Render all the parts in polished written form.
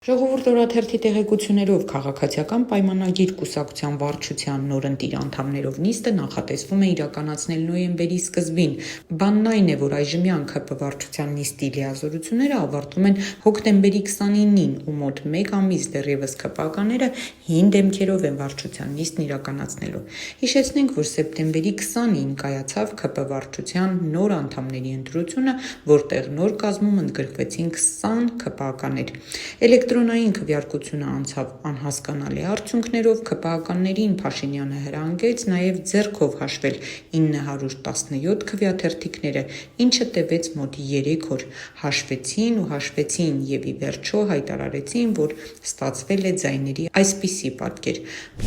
Ժողովուրդ օրաթերթի տեղեկություններով քաղաքացիական պայմանագիր կուսակցության վարչության նորընտիր անդամներով նիստը նախատեսվում է իրականացնել նոյեմբերի սկզբին։ Բանն այն է, որ այժմյան ՔՊ վարչության նիստի լիազորությունները ավարտվում են հոկտեմբերի 29-ին ու մոտ մեկ ամիս դեռևս ՔՊ-ականները հին դեմքերով են վարչության նիստն իրականացնելու։ Հիշեցնենք, որ սեպտեմբերի 20-ին կայացավ ՔՊ վարչության նոր անդամների ընտրությունը, որտեղ նոր կազմում ընդգրկվեցին 20 ՔՊ-ականներ։ Էլեկտրոնային քվեարկությունը անցավ անհասկանալի արդյունքներով, ՔՊ-ականներին Փաշինյանը հրանգեց նաև ձեռքով հաշվել 917 քվեաթերթիկները, ինչը տևեց մոտ 3 օր։ Հաշվեցին եւ ի վերջո հայտարարեցին, որ ստացվել է ձայների այսպիսի պատկեր.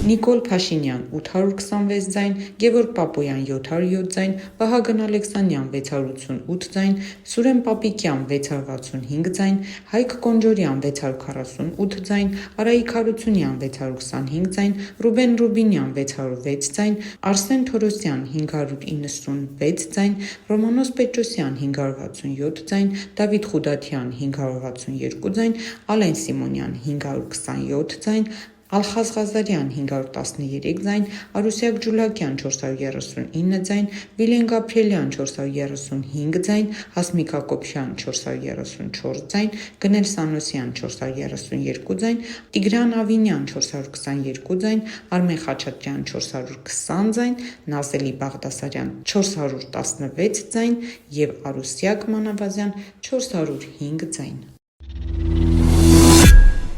Նիկոլ Փաշինյան 826 ձայն, Գևորգ Պապոյան 707 ձայն, Վահագն Ալեքսանյան 688 ձայն, Սուրեն Պապիկյան 665 ձայն, Հայկ Կոնջորյան 648 ձայն, Արայիկ Հարությունյան 625 ձայն, Ռուբեն Ռուբինյան 606 ձայն, Արսեն Թորոսյան 596 ձայն, Ռոմանոս Պետրոսյան 567 ձայն, Դավիթ Խուդաթյան 562 ձայն, Ալեն Սիմոնյան 527 ձայն, Ալխազ Ղազարյան 513 ձայն, Արուսյակ Ջուլակյան 439 ձայն, Վիլեն Գաբրիելյան 435 ձայն, Հասմիկ Հակոբյան 434 ձայն, Գնել Սանոսյան 432 ձայն, Տիգրան Ավինյան 422 ձայն, Արմեն Խաչատրյան 420 ձայն, Նազելի Բաղդասարյան 416 ձայն և Արուսյակ Մանավազյան 405 ձայն։